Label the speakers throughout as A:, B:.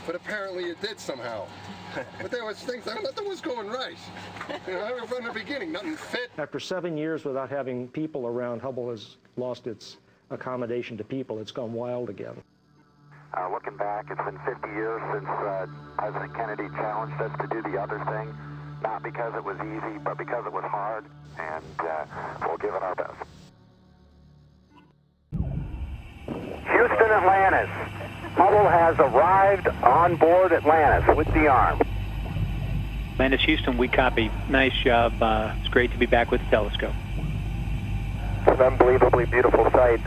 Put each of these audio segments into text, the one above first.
A: but apparently it did somehow. But there was things, nothing was going right. You know, from the beginning, nothing fit.
B: After 7 years without having people around, Hubble has lost its accommodation to people. It's gone wild again.
C: Looking back, it's been 50 years since President Kennedy challenged us to do the other thing, not because it was easy, but because it was hard, and we'll give it our best. Houston, Atlantis. Hubble has arrived on board Atlantis with the arm.
D: Atlantis, Houston, we copy. Nice job. It's great to be back with the telescope.
C: It's an unbelievably beautiful sight.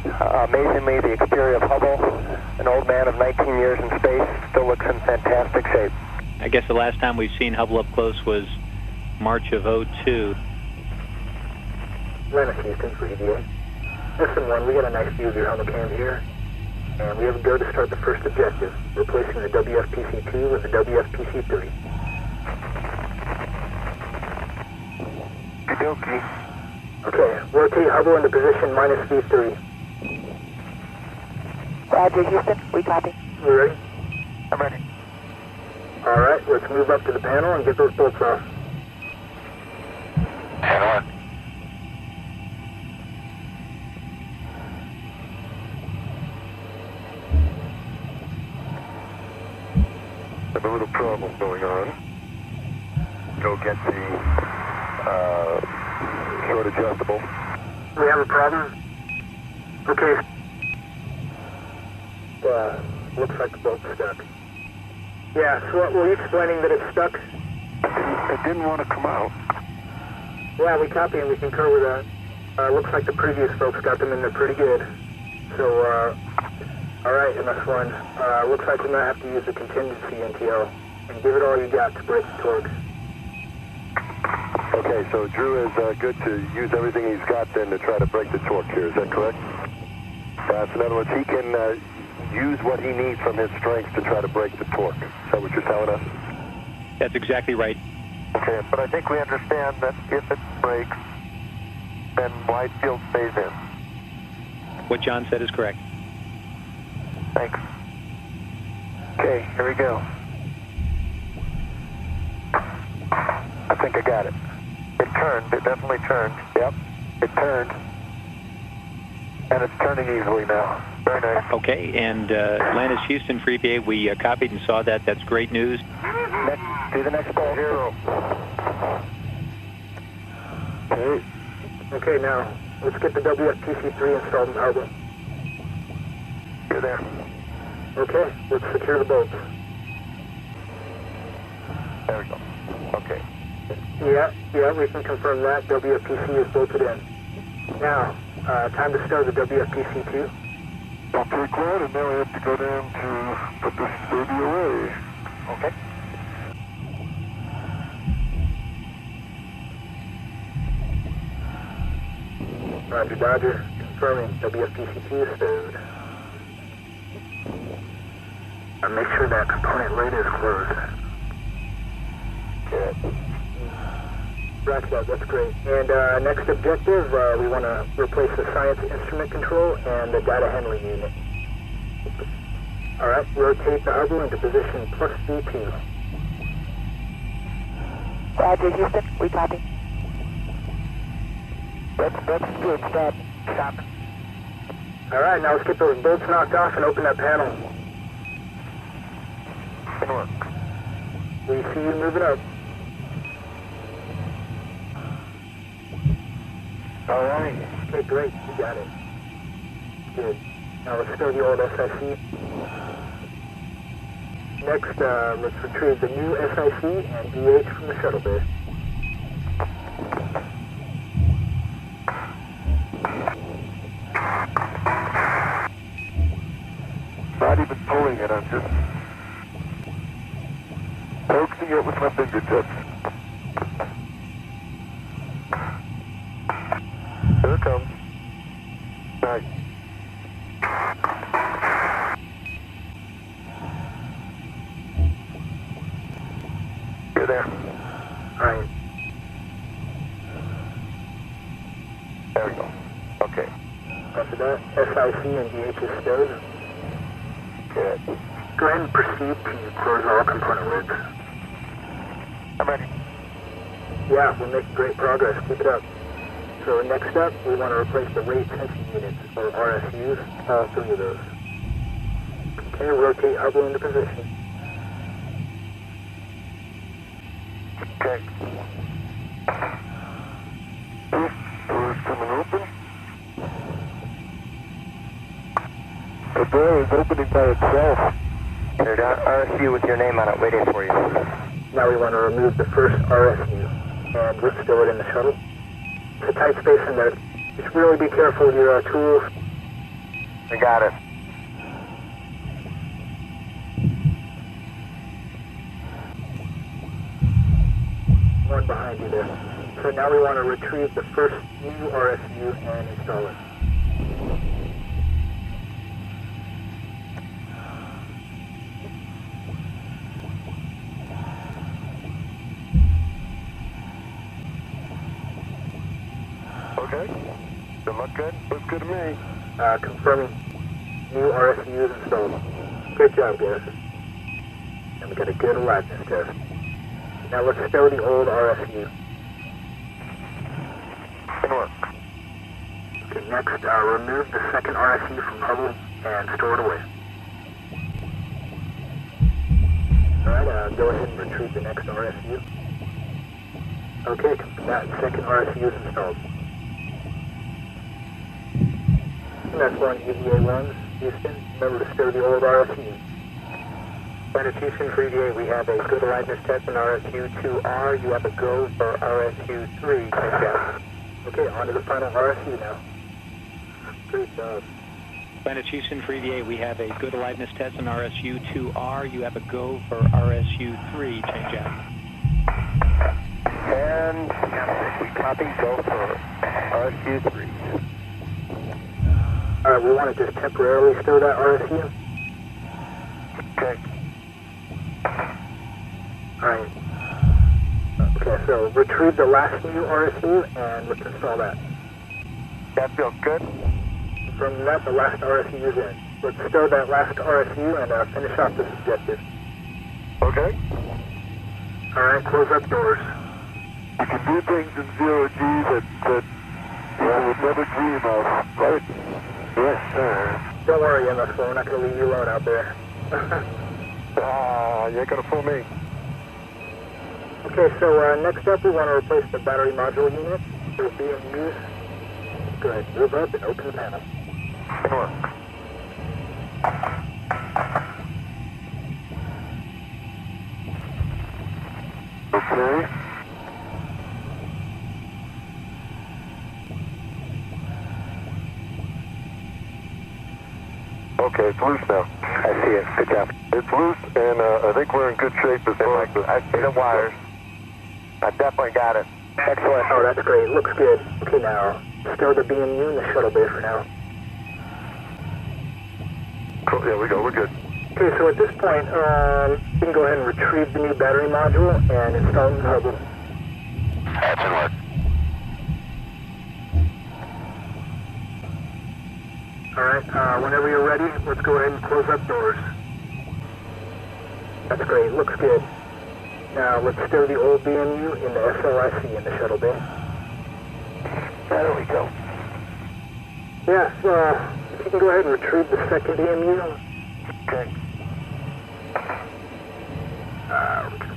C: Amazingly, the exterior of Hubble, an old man of 19 years in space, still looks in fantastic shape.
D: I guess the last time we've seen Hubble up close was March of '02.
E: Atlantis, Houston, for EDA. Listen, one, we got a nice view of your Hubble cam here, and we have a go to start the first objective, replacing the WFPC-2 with the WFPC-3.
C: Okey-dokey.
E: Okay, rotate Hubble into position minus V3.
F: Roger, Houston. We copy.
E: You ready?
C: I'm ready.
E: All right, let's move up to the panel and get those bolts off.
C: Panel on. Have a little problem going on. Go get the short adjustable.
E: We have a problem? Okay. Looks like the bolt's stuck. Yeah, so were you explaining that it's stuck?
C: It didn't want to come out.
E: Yeah, we copy and we concur with that. Looks like the previous folks got them in there pretty good. So, alright, MS1. Looks like we might have to use the contingency NTL and give it all you got to break the torque.
C: Okay, so Drew is good to use everything he's got then to try to break the torque here, is that correct? So in other words, he can use what he needs from his strength to try to break the torque. Is that what you're telling us?
D: That's exactly right.
C: Okay, but I think we understand that if it breaks, then wide field stays in.
D: What John said is correct.
C: Thanks. Okay, here we go. I think I got it. It turned. It definitely turned. Yep. It turned. And it's turning easily now. Very nice.
D: Okay, and Atlantis, Houston, for EPA, we copied and saw that. That's great news.
C: Do the next ball. Zero.
E: Okay. Okay, now, let's get the WFPC-3 installed in Hubble.
C: You're there.
E: Okay, let's secure the bolts.
C: There we go. Okay.
E: Yeah, we can confirm that. WFPC is bolted in. Now, time to start the WFPC-2.
C: Don't take one, and now we have to go down to put this baby away. Okay.
E: Roger, Dodger. Confirming WFPC-2 is stowed. Make sure that component lid is closed.
C: Good.
E: Roger that, that's great. And next objective, we want to replace the science instrument control and the data handling unit. Alright, rotate the Hubble into position plus V2.
F: Roger, Houston. We copy.
C: That's good. Stop. Stop.
E: Alright, now let's get those bolts knocked off and open that panel.
C: Good work.
E: We see you moving up. Alright. Okay, great. You got it. Good. Now let's stow the old SIC. Next, let's retrieve the new SIC and DH from the shuttle bay.
C: Not even pulling it, I'm just coaxing it with my fingertips. Here it comes. Nice. You're there.
E: Alright.
C: There we go. Okay.
E: After that, SIC and DH is stowed.
C: Good.
E: Go ahead and proceed to close all component lids.
C: I'm ready.
E: Yeah, we're making great progress. Keep it up. So next up, we want to replace the rate sensing units, or RSUs, all 3 of those. Okay, rotate Hubble into position.
C: Okay. Door's coming open. The door is opening by itself. There's an RSU with your name on it waiting for you.
E: Now we want to remove the first RSU, and let's stow it in the shuttle. It's a tight space in there. Just really be careful with your tools.
C: I got it.
E: One behind you there. So now we want to retrieve the first new RSU and install it.
C: Okay. Does it look good? Looks good to me.
E: Confirming new RSUs installed. Good job, guys. And we got a good aliveness test. Now let's stow the old RSU.
C: Good work.
E: Okay, next, remove the second RSU from Hubble and store it away. Alright, go ahead and retrieve the next RSU. Okay, that second RSU is installed. And that's one EVA 1, Houston. Remember to stow the old RSU. Planet Houston for EVA, we have a good aliveness test on RSU 2R. You have a go for RSU 3. Good job. Okay, on to the final RSU now. Great job.
D: Planet Houston for EVA, we have a good aliveness test on RSU 2R. You have a go for RSU 3. Change out.
C: And we copy, go for RSU 3.
E: Alright, we want to just temporarily stow that RSU.
C: Okay.
E: Alright. Okay, so retrieve the last new RSU and let's install that.
C: That feels good.
E: From that, the last RSU is in. Let's stow that last RSU and finish off this objective.
C: Okay.
E: Alright, close up doors.
C: You can do things in zero G that I would never dream of, right? Yes, sir.
E: Don't worry, MS4, we're not going to leave you alone out there.
C: You ain't gonna fool me.
E: Okay, so next up we want to replace the battery module unit. It'll be in use. Go ahead, move up and open the panel.
C: Good work. Okay. Okay, it's loose now. I see it. Good job. It's loose, and I think we're in good shape as far as I see the wires. I definitely got it. Excellent.
E: Oh, that's great. Looks good. Okay, now, stow the BMU in the shuttle bay for now.
C: Cool. Yeah, we go. We're good.
E: Okay, so at this point, you can go ahead and retrieve the new battery module and install it in Hubble.
C: That's it, work.
E: Alright, whenever you're ready, let's go ahead and close up doors. That's great, looks good. Now let's stow the old BMU in the SLIC in the shuttle bay.
C: There we go.
E: Yeah, if you can go ahead and retrieve the second BMU.
C: Okay.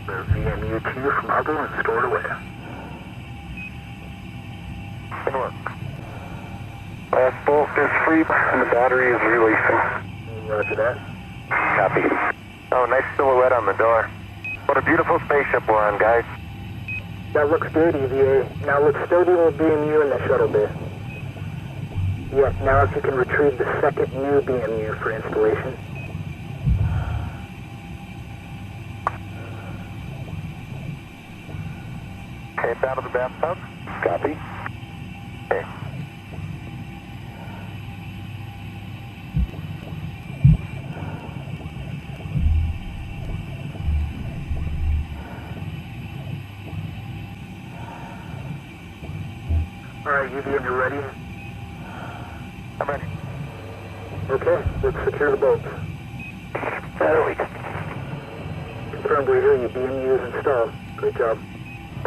E: The VMU2 from Hubble and store it away.
C: Good work. Last bolt is free and the battery is releasing.
E: Roger that.
C: Copy. Oh, nice silhouette on the door. What a beautiful spaceship we're on, guys.
E: That looks good, EVA. Now let's stow the old BMU in the shuttle bay. Yeah, now if you can retrieve the second new BMU for installation.
C: Okay, it's out of the bathtub. Copy. Okay.
E: Alright, UV, you ready?
C: I'm ready.
E: Okay, let's secure the bolts.
F: Battery.
E: Confirmed, we hear you. BMU is installed. Great job.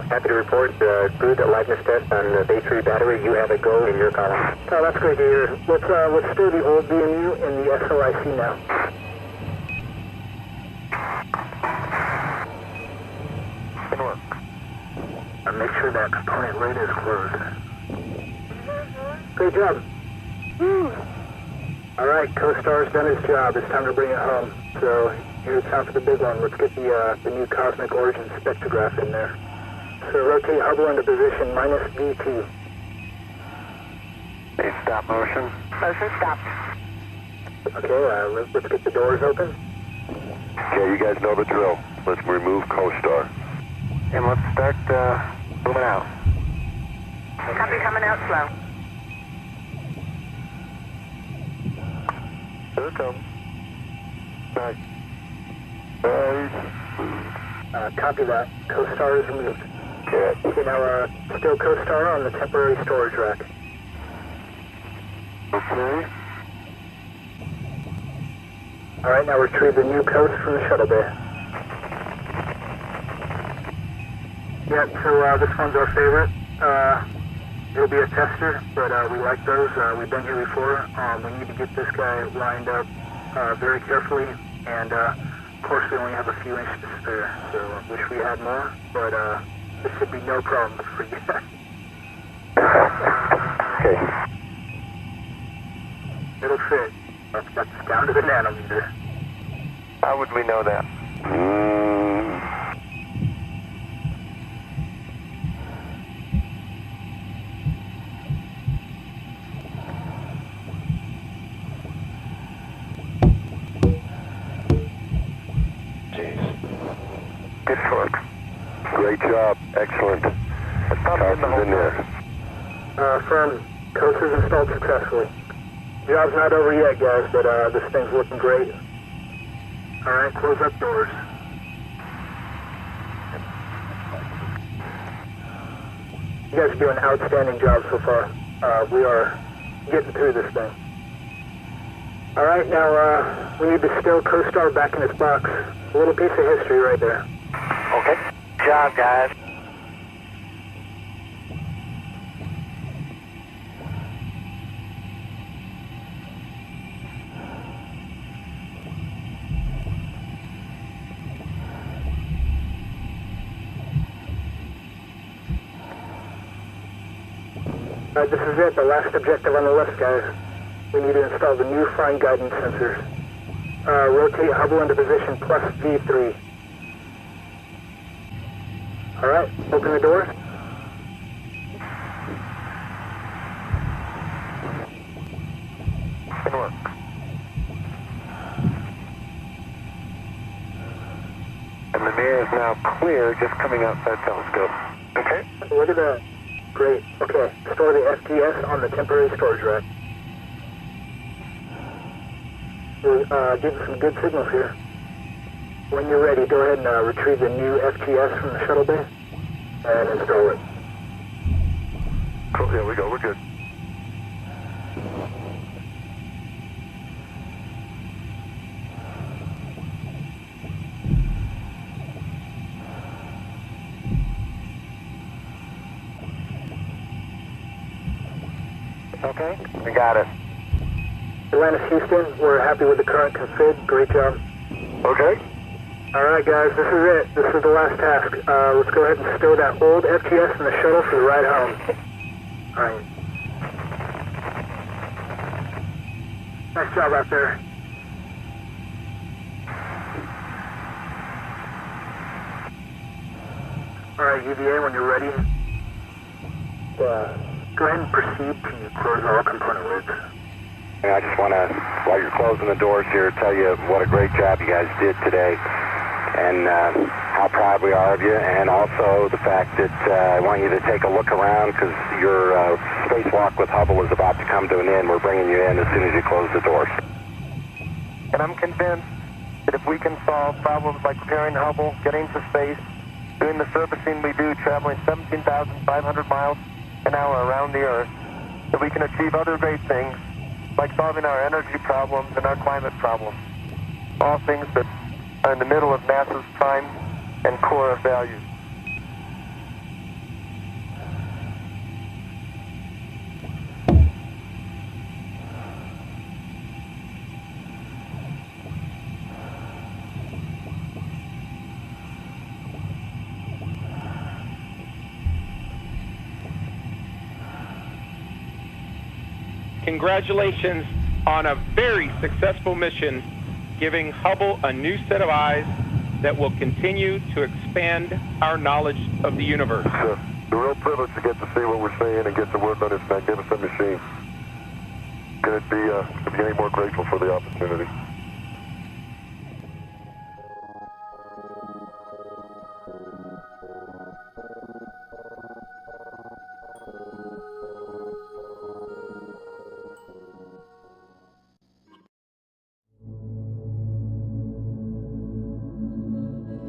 C: Happy to report good liveness test on the Bay 3 battery. You have a go in your column.
E: Oh, that's great to hear. Let's store the old BMU in the SOIC now.
C: Good work.
E: Make sure that component lid is closed. Great job. All right, CoStar's done his job. It's time to bring it home. So here's time for the big one. Let's get the new cosmic origin spectrograph in there. So rotate Hubble into position minus V2.
C: Hey, stop motion.
F: Motion stopped.
E: Okay, let's get the doors open.
C: Okay, you guys know the drill. Let's remove CoStar. And let's start moving out.
F: Copy, coming out slow.
C: Here it comes. Nice.
E: Copy that. CoStar is removed.
C: Good.
E: Okay, now still CoStar on the temporary storage rack.
C: Okay.
E: All right, now retrieve the new coast from the shuttle bay. Yeah, so this one's our favorite. It'll be a tester, but we like those. We've been here before. We need to get this guy lined up very carefully, and of course we only have a few inches to spare, so wish we had more, but this should be no problem for you.
C: Okay.
E: It'll fit. That's down to the nanometer.
C: How would we know that? Good work. Great job. Excellent. Coast is in there.
E: Firm, coast is installed successfully. Job's not over yet, guys, but this thing's looking great. All right, close up doors. You guys are doing an outstanding job so far. We are getting through this thing. All right, now we need to stow CoStar back in its box. A little piece of history right there.
C: Okay. Good job, guys.
E: This is it, the last objective on the list, guys. We need to install the new fine guidance sensors. Rotate Hubble into position plus V3. All right, open the door.
C: Good work. And the mirror is now clear, just coming outside telescope. Okay.
E: Look at that. Great. Okay, store the FTS on the temporary storage rack. We're getting some good signals here. When you're ready, go ahead and retrieve the new FTS from the shuttle bay and install it.
C: Cool, there we go, we're good. Okay, we got it.
E: Atlantis Houston, we're happy with the current config. Great job.
C: Okay.
E: All right, guys, this is it. This is the last task. Let's go ahead and stow that old FTS in the shuttle for the ride home. All right. Nice job out there. All right, UVA, when you're ready, go ahead and proceed to close all component lids.
C: I just want to, while you're closing the doors here, tell you what a great job you guys did today, and how proud we are of you, and also the fact that I want you to take a look around, because your spacewalk with Hubble is about to come to an end. We're bringing you in as soon as you close the doors.
G: And I'm convinced that if we can solve problems like repairing Hubble, getting to space, doing the servicing we do, traveling 17,500 miles an hour around the Earth, that we can achieve other great things, like solving our energy problems and our climate problems. all things that are in the middle of NASA's prime and core values.
H: Congratulations on a very successful mission, giving Hubble a new set of eyes that will continue to expand our knowledge of the universe.
C: It's a real privilege to get to see what we're seeing and get to work on this magnificent machine. Couldn't be any more grateful for the opportunity.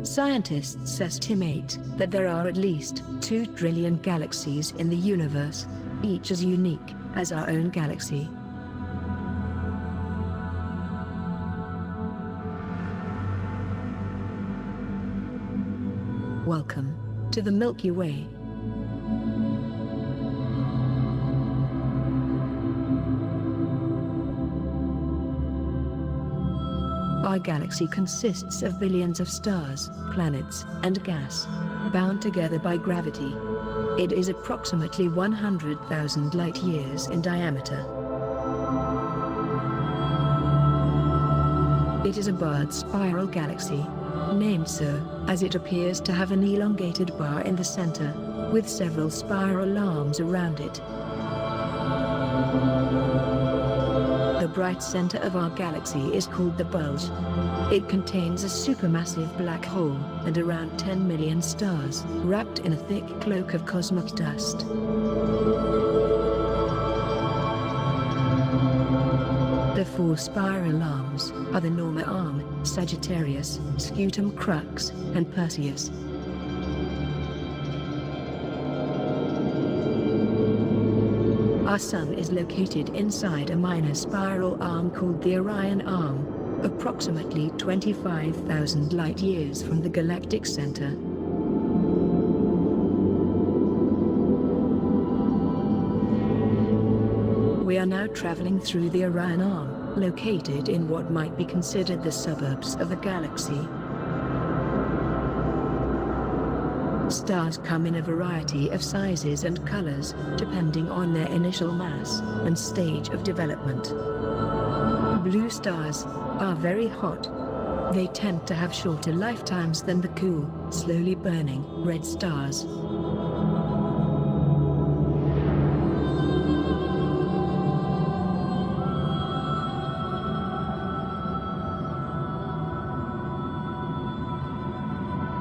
I: Scientists estimate that there are at least 2 trillion galaxies in the universe, each as unique as our own galaxy. Welcome to the Milky Way. Our galaxy consists of billions of stars, planets, and gas, bound together by gravity. It is approximately 100,000 light-years in diameter. It is a barred spiral galaxy, named so as it appears to have an elongated bar in the center, with several spiral arms around it. The bright center of our galaxy is called the bulge. It contains a supermassive black hole and around 10 million stars, wrapped in a thick cloak of cosmic dust. The 4 spiral arms are the Norma Arm, Sagittarius, Scutum Crux, and Perseus. Our Sun is located inside a minor spiral arm called the Orion Arm, approximately 25,000 light-years from the galactic center. We are now traveling through the Orion Arm, located in what might be considered the suburbs of the galaxy. Stars come in a variety of sizes and colors, depending on their initial mass and stage of development. Blue stars are very hot. They tend to have shorter lifetimes than the cool, slowly burning red stars.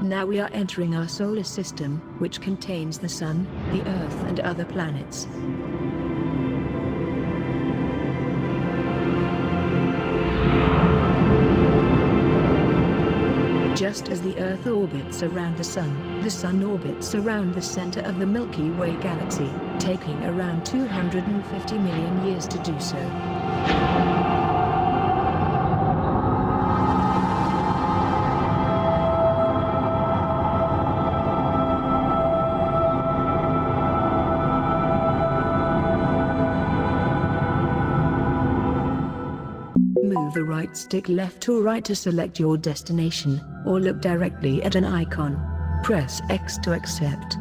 I: Now we are entering our solar system, which contains the Sun, the Earth, and other planets. Just as the Earth orbits around the Sun orbits around the center of the Milky Way galaxy, taking around 250 million years to do so. Move the right stick left or right to select your destination, or look directly at an icon. Press X to accept.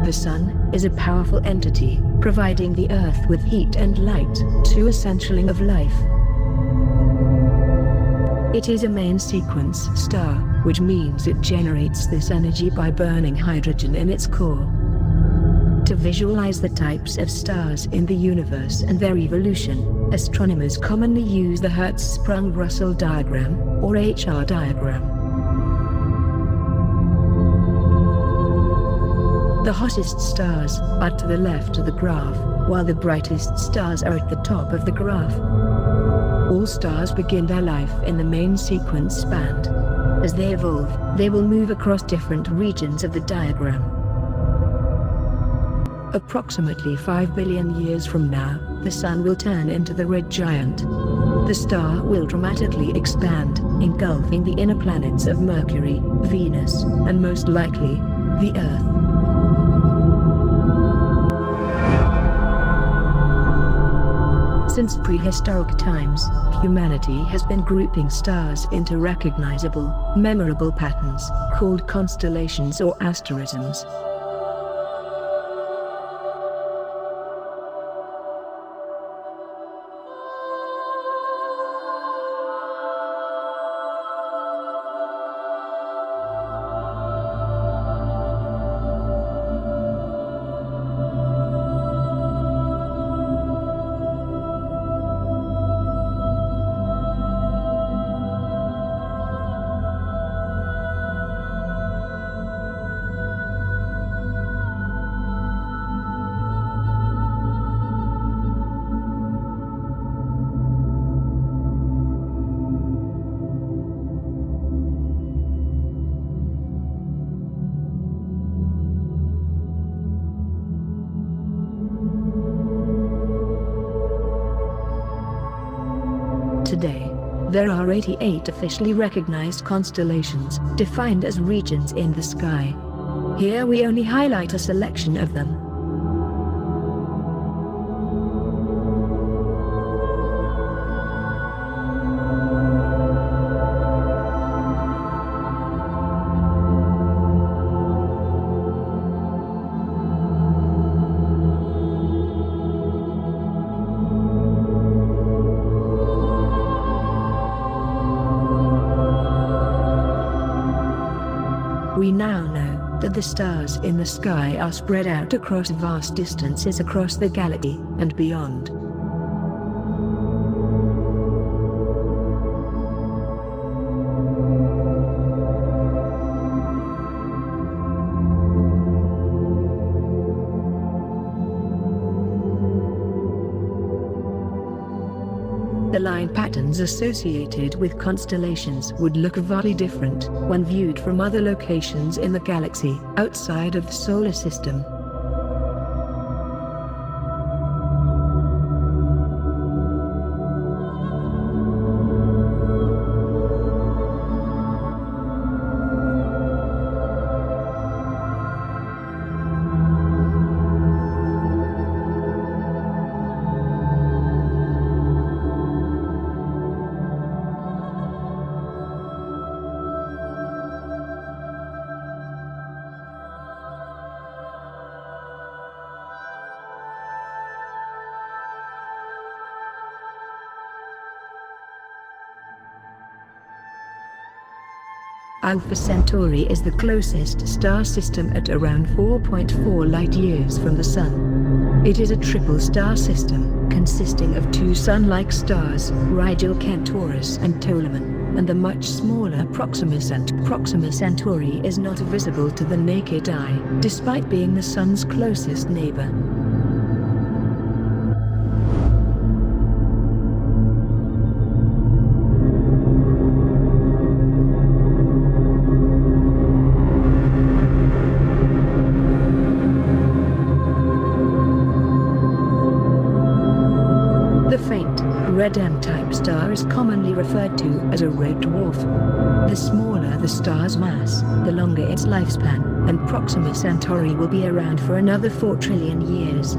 I: The Sun is a powerful entity, providing the Earth with heat and light, 2 essential of life. It is a main sequence star, which means it generates this energy by burning hydrogen in its core. To visualize the types of stars in the universe and their evolution, astronomers commonly use the Hertzsprung-Russell diagram, or HR diagram. The hottest stars are to the left of the graph, while the brightest stars are at the top of the graph. All stars begin their life in the main sequence spanned. As they evolve, they will move across different regions of the diagram. Approximately 5 billion years from now, the Sun will turn into the red giant. The star will dramatically expand, engulfing the inner planets of Mercury, Venus, and most likely, the Earth. Since prehistoric times, humanity has been grouping stars into recognizable, memorable patterns, called constellations or asterisms. Today, there are 88 officially recognized constellations, defined as regions in the sky. Here we only highlight a selection of them. We now know that the stars in the sky are spread out across vast distances across the galaxy and beyond. The line patterns associated with constellations would look vastly different when viewed from other locations in the galaxy outside of the solar system. Alpha Centauri is the closest star system at around 4.4 light-years from the Sun. It is a triple star system, consisting of two Sun-like stars, Rigel Kentaurus and Ptolemy, and the much smaller Proxima Centauri. Proxima Centauri is not visible to the naked eye, despite being the Sun's closest neighbor. Red M-type star is commonly referred to as a red dwarf. The smaller the star's mass, the longer its lifespan, and Proxima Centauri will be around for another 4 trillion years.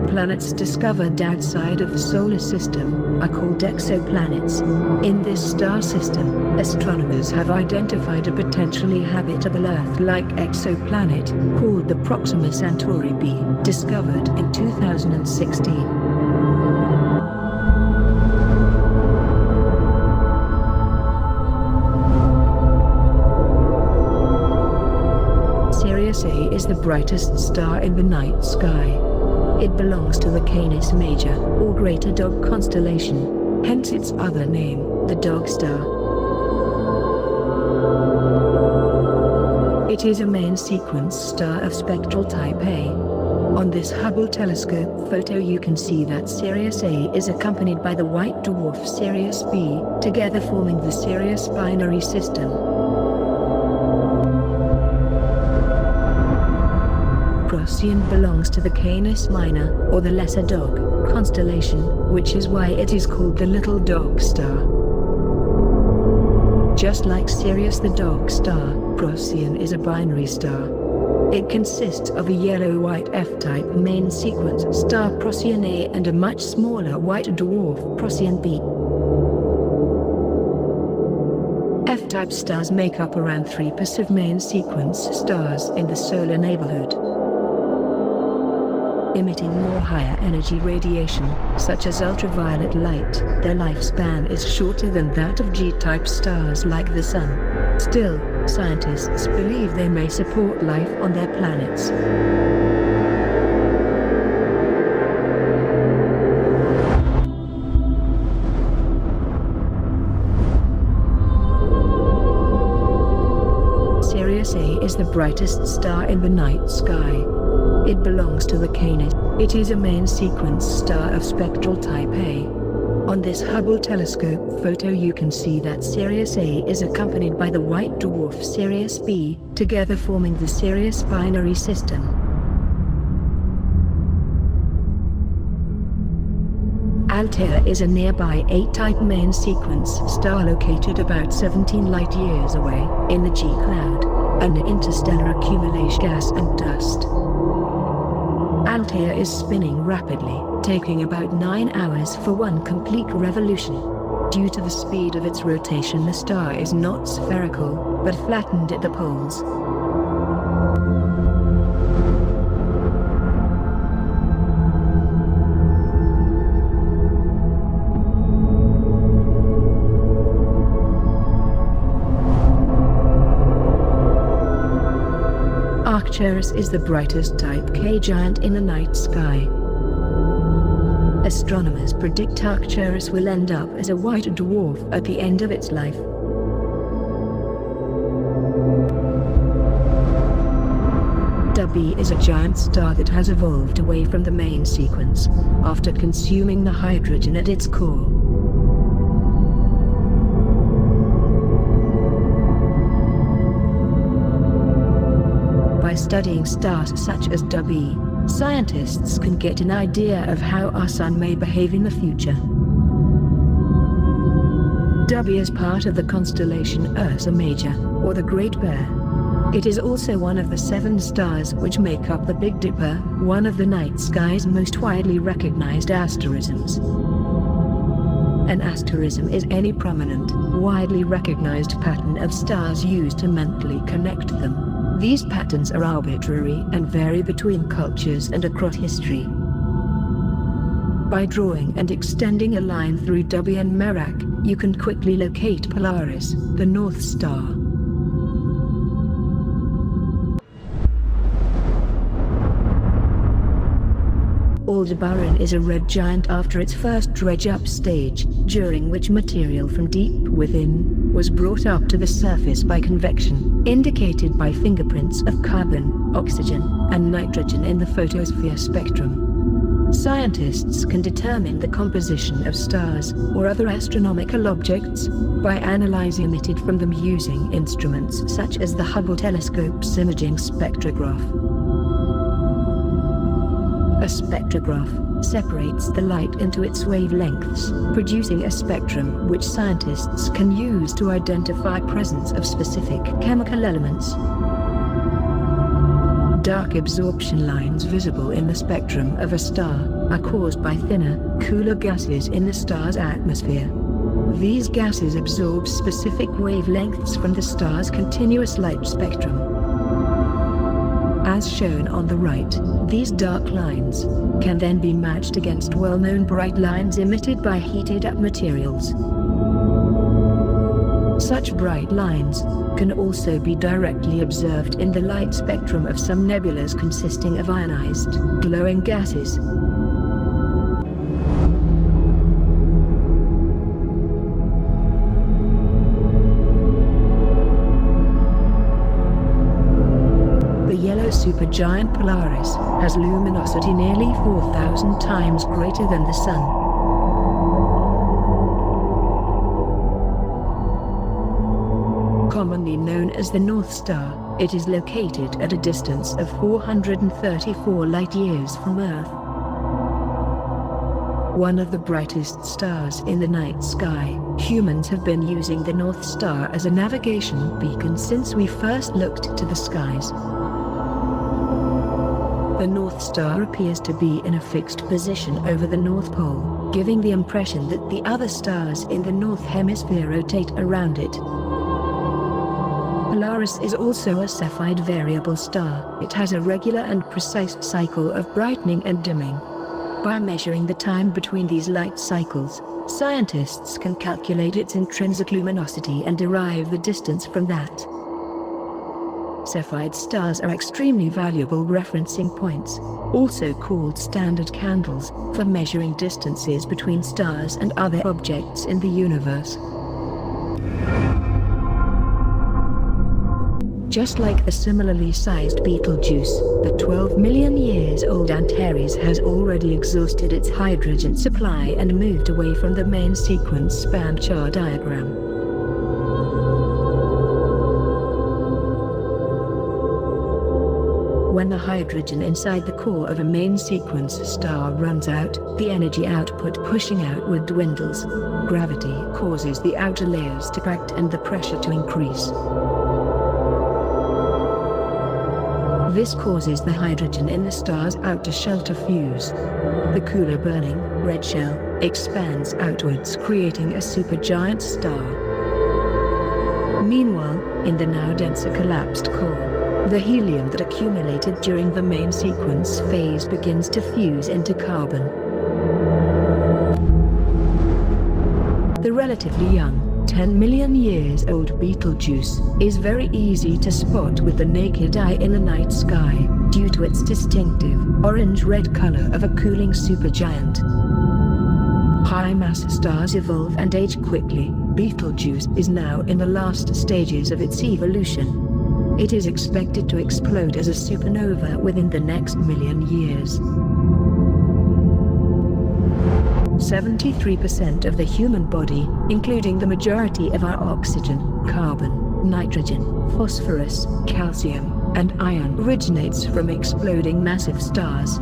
I: Planets discovered outside of the solar system are called exoplanets. In this star system, astronomers have identified a potentially habitable Earth-like exoplanet called the Proxima Centauri b, discovered in 2016. Sirius A is the brightest star in the night sky. It belongs to the Canis Major, or Greater Dog constellation, hence its other name, the Dog Star. It is a main sequence star of spectral type A. On this Hubble telescope photo you can see that Sirius A is accompanied by the white dwarf Sirius B, together forming the Sirius binary system. Procyon belongs to the Canis Minor, or the Lesser Dog, constellation, which is why it is called the Little Dog Star. Just like Sirius the Dog Star, Procyon is a binary star. It consists of a yellow-white F-type main sequence star Procyon A and a much smaller white dwarf Procyon B. F-type stars make up around 3% of main sequence stars in the solar neighborhood. Emitting more higher energy radiation, such as ultraviolet light, their lifespan is shorter than that of G-type stars like the Sun. Still, scientists believe they may support life on their planets. Sirius A is the brightest star in the night sky. It belongs to the Canis. It is a main sequence star of spectral type A. On this Hubble telescope photo you can see that Sirius A is accompanied by the white dwarf Sirius B, together forming the Sirius binary system. Altair is a nearby 8-type main sequence star located about 17 light-years away, in the G-cloud, an interstellar accumulation gas and dust. Altair is spinning rapidly, taking about 9 hours for one complete revolution. Due to the speed of its rotation, the star is not spherical, but flattened at the poles. Arcturus is the brightest type K giant in the night sky. Astronomers predict Arcturus will end up as a white dwarf at the end of its life. Dubhe is a giant star that has evolved away from the main sequence, after consuming the hydrogen at its core. By studying stars such as Dubhe, scientists can get an idea of how our Sun may behave in the future. Dubhe is part of the constellation Ursa Major, or the Great Bear. It is also one of the 7 stars which make up the Big Dipper, one of the night sky's most widely recognized asterisms. An asterism is any prominent, widely recognized pattern of stars used to mentally connect them. These patterns are arbitrary and vary between cultures and across history. By drawing and extending a line through Dubhe and Merak, you can quickly locate Polaris, the North Star. Aldebaran is a red giant after its first dredge-up stage, during which material from deep within was brought up to the surface by convection, indicated by fingerprints of carbon, oxygen, and nitrogen in the photosphere spectrum. Scientists can determine the composition of stars or other astronomical objects by analyzing emitted from them using instruments such as the Hubble telescope's imaging spectrograph. A spectrograph separates the light into its wavelengths, producing a spectrum which scientists can use to identify presence of specific chemical elements. Dark absorption lines visible in the spectrum of a star are caused by thinner, cooler gases in the star's atmosphere. These gases absorb specific wavelengths from the star's continuous light spectrum. As shown on the right, these dark lines can then be matched against well-known bright lines emitted by heated-up materials. Such bright lines can also be directly observed in the light spectrum of some nebulas consisting of ionized, glowing gases. supergiant Polaris has luminosity nearly 4,000 times greater than the Sun. Commonly known as the North Star, it is located at a distance of 434 light-years from Earth. One of the brightest stars in the night sky, humans have been using the North Star as a navigation beacon since we first looked to the skies. The North Star appears to be in a fixed position over the North Pole, giving the impression that the other stars in the North Hemisphere rotate around it. Polaris is also a Cepheid variable star. It has a regular and precise cycle of brightening and dimming. By measuring the time between these light cycles, scientists can calculate its intrinsic luminosity and derive the distance from that. Cepheid stars are extremely valuable referencing points, also called standard candles, for measuring distances between stars and other objects in the universe. Just like the similarly sized Betelgeuse, the 12 million years old Antares has already exhausted its hydrogen supply and moved away from the main sequence span chart diagram. When the hydrogen inside the core of a main sequence star runs out, the energy output pushing outward dwindles. Gravity causes the outer layers to crack and the pressure to increase. This causes the hydrogen in the star's outer shell to fuse. The cooler burning, red shell, expands outwards, creating a supergiant star. Meanwhile, in the now denser collapsed core, the helium that accumulated during the main sequence phase begins to fuse into carbon. The relatively young, 10 million years old Betelgeuse is very easy to spot with the naked eye in the night sky, due to its distinctive, orange-red color of a cooling supergiant. High-mass stars evolve and age quickly. Betelgeuse is now in the last stages of its evolution. It is expected to explode as a supernova within the next million years. 73% of the human body, including the majority of our oxygen, carbon, nitrogen, phosphorus, calcium, and iron, originates from exploding massive stars.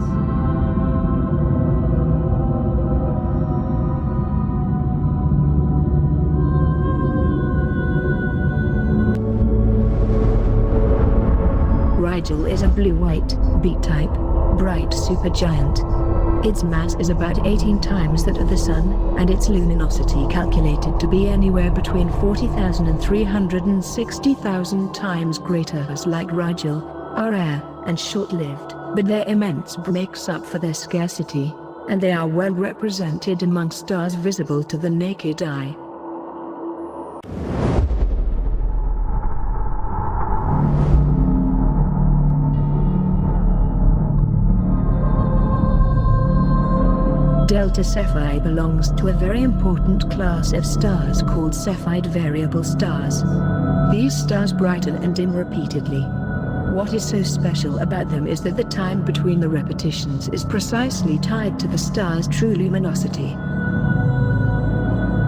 I: Rigel is a blue-white, B-type, bright supergiant. Its mass is about 18 times that of the Sun, and its luminosity calculated to be anywhere between 40,000 and 360,000 times greater. Stars like Rigel are rare and short-lived, but their immense makes up for their scarcity, and they are well represented among stars visible to the naked eye. Delta Cephei belongs to a very important class of stars called Cepheid variable stars. These stars brighten and dim repeatedly. What is so special about them is that the time between the repetitions is precisely tied to the star's true luminosity.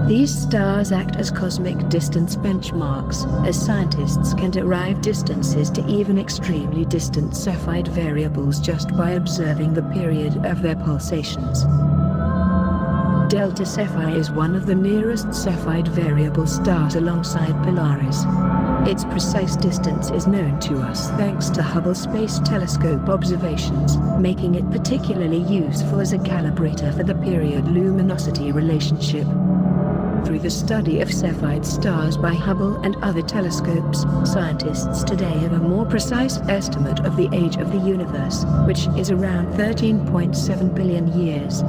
I: These stars act as cosmic distance benchmarks, as scientists can derive distances to even extremely distant Cepheid variables just by observing the period of their pulsations. Delta Cephei is one of the nearest Cepheid variable stars alongside Polaris. Its precise distance is known to us thanks to Hubble Space Telescope observations, making it particularly useful as a calibrator for the period-luminosity relationship. Through the study of Cepheid stars by Hubble and other telescopes, scientists today have a more precise estimate of the age of the universe, which is around 13.7 billion years.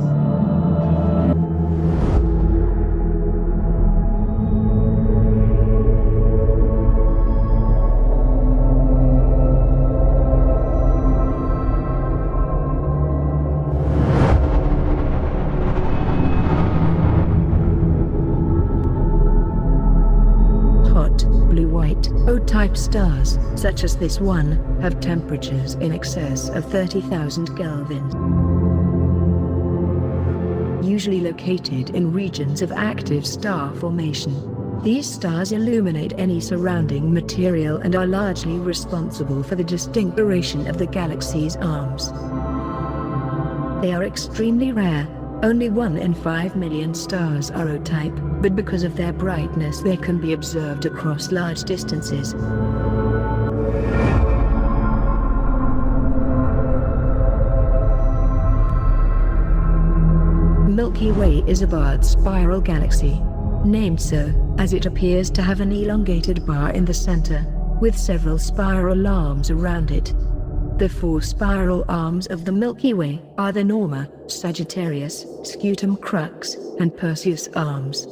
I: bright, O-type stars, such as this one, have temperatures in excess of 30,000 Kelvin. Usually located in regions of active star formation. These stars illuminate any surrounding material and are largely responsible for the distinction of the galaxy's arms. They are extremely rare. Only 1 in 5 million stars are O-type, but because of their brightness they can be observed across large distances. Milky Way is a barred spiral galaxy, named so as it appears to have an elongated bar in the center, with several spiral arms around it. The 4 spiral arms of the Milky Way are the Norma, Sagittarius, Scutum Crux, and Perseus arms.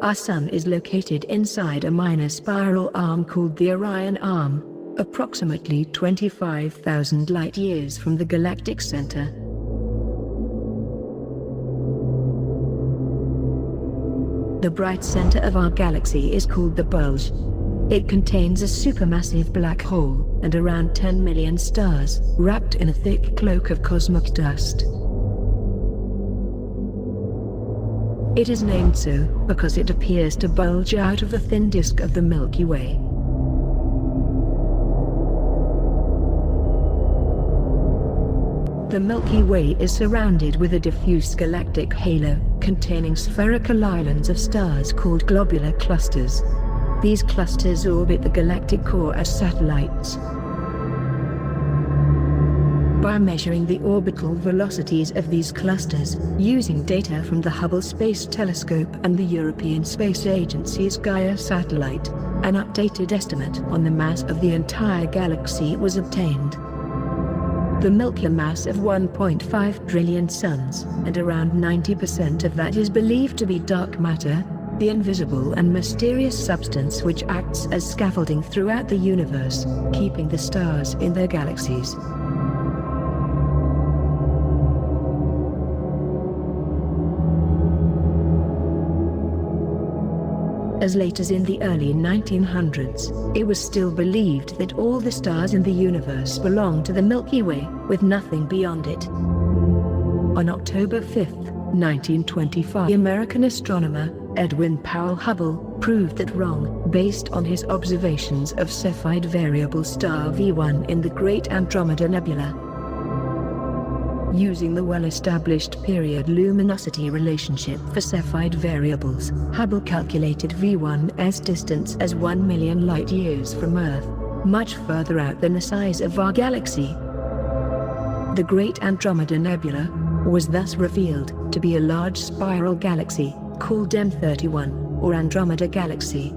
I: Our Sun is located inside a minor spiral arm called the Orion Arm, approximately 25,000 light-years from the galactic center. The bright center of our galaxy is called the bulge. It contains a supermassive black hole and around 10 million stars, wrapped in a thick cloak of cosmic dust. It is named so because it appears to bulge out of the thin disk of the Milky Way. The Milky Way is surrounded with a diffuse galactic halo, containing spherical islands of stars called globular clusters. These clusters orbit the galactic core as satellites. By measuring the orbital velocities of these clusters, using data from the Hubble Space Telescope and the European Space Agency's Gaia satellite, an updated estimate on the mass of the entire galaxy was obtained. The Milky mass of 1.5 trillion suns, and around 90% of that is believed to be dark matter, the invisible and mysterious substance which acts as scaffolding throughout the universe, keeping the stars in their galaxies. As late as in the early 1900s, it was still believed that all the stars in the universe belonged to the Milky Way, with nothing beyond it. On October 5, 1925, the American astronomer Edwin Powell Hubble proved that wrong, based on his observations of Cepheid variable star V1 in the Great Andromeda Nebula. Using the well-established period luminosity relationship for Cepheid variables, Hubble calculated V1's distance as 1 million light-years from Earth, much further out than the size of our galaxy. The Great Andromeda Nebula was thus revealed to be a large spiral galaxy, called M31, or Andromeda Galaxy.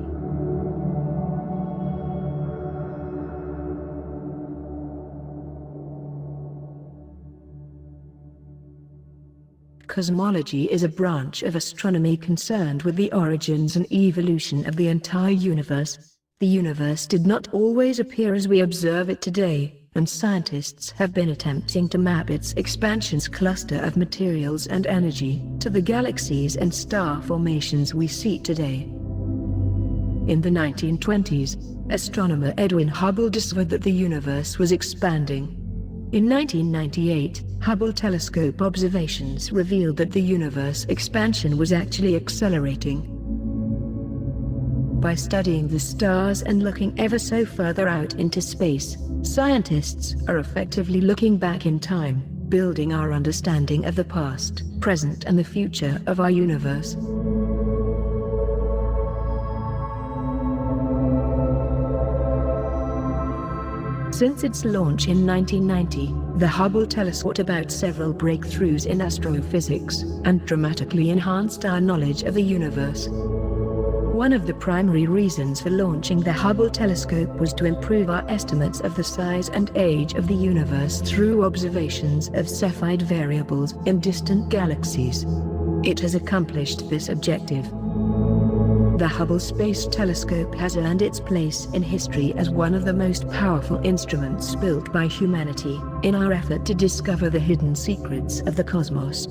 I: Cosmology is a branch of astronomy concerned with the origins and evolution of the entire universe. The universe did not always appear as we observe it today, and scientists have been attempting to map its expansion's cluster of materials and energy to the galaxies and star formations we see today. In the 1920s, astronomer Edwin Hubble discovered that the universe was expanding. In 1998, Hubble telescope observations revealed that the universe expansion was actually accelerating. By studying the stars and looking ever so further out into space, scientists are effectively looking back in time, building our understanding of the past, present and the future of our universe. Since its launch in 1990, the Hubble telescope brought about several breakthroughs in astrophysics and dramatically enhanced our knowledge of the universe. One of the primary reasons for launching the Hubble telescope was to improve our estimates of the size and age of the universe through observations of Cepheid variables in distant galaxies. It has accomplished this objective. The Hubble Space Telescope has earned its place in history as one of the most powerful instruments built by humanity in our effort to discover the hidden secrets of the cosmos.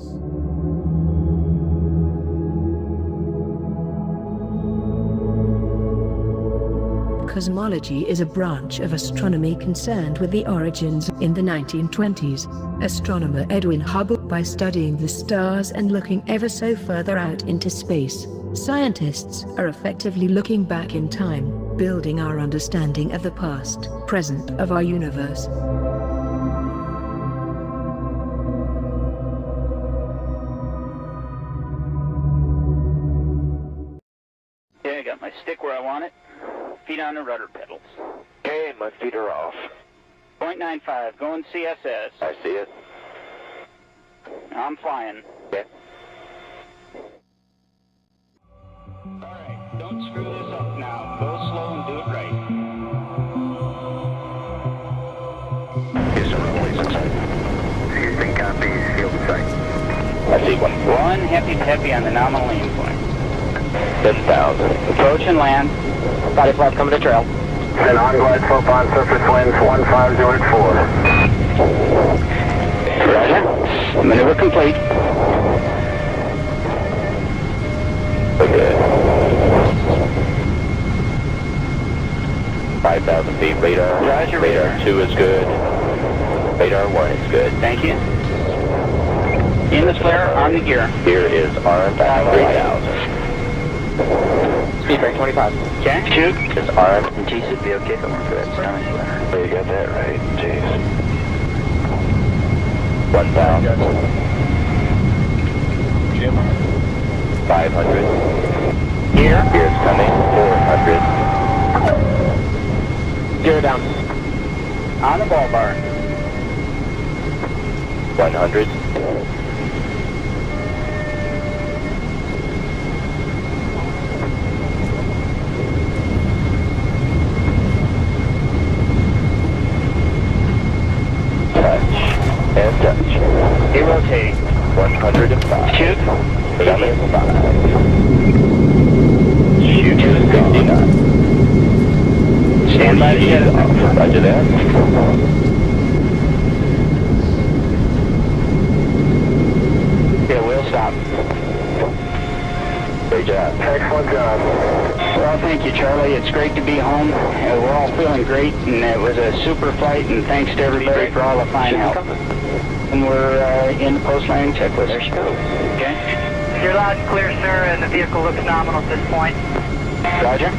I: cosmology is a branch of astronomy concerned with the origins. In the 1920s, astronomer Edwin Hubble, by studying the stars and looking ever so further out into space, scientists are effectively looking back in time, building our understanding of the past, present of our universe.
J: Okay, I got my stick where I want it. Feet on the rudder pedals.
C: Okay, my feet are off.
J: 0.95, going CSS.
C: I see it.
J: I'm flying.
C: Okay.
J: Alright, don't screw this up now. Go slow and do it right.
C: Houston, runway's in sight. Houston, copy, field in sight.
J: I see one. One heavy on the nominal aim point.
C: 10,000.
J: Approach and land.
C: Body flight coming to trail. And on-glide slope on surface winds 15084.
J: Roger. Maneuver complete.
C: Okay. 5,000 feet radar.
J: Roger,
C: Radar 2 is good. Radar 1 is good.
J: Thank you. In the flare, on the gear.
C: Here is RM back 3,000. Speed break 25.
J: Okay, shoot.
C: Is RM.
J: G should be okay somewhere for that stomach flare.
C: Oh, you got that right. Jeez. 1,000. 500.
J: Gear.
C: Gear's coming. 400.
J: Gear down. On the ball bar.
C: 100. And touch.
J: Rotating.
C: 105.
J: Shoot.
C: 75.
J: Shoot.
C: 269.
J: Stand by the jet.
C: Roger that.
J: Okay, we'll stop.
C: Great job.
E: Excellent job.
J: Well, thank you, Charlie. It's great to be home. We're all feeling great, and it was a super flight, and thanks to everybody for all the fine help. And we're in the post-landing checklist.
E: There she goes.
J: Okay.
F: You're loud and clear, sir, and the vehicle looks nominal at this point.
J: Roger.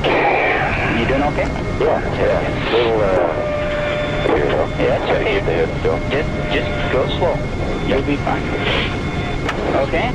C: Okay.
J: You doing okay?
C: Yeah. Little, here we go.
J: Yeah, it's okay.
C: Keep the head still.
J: Just go slow. You'll be fine. Okay.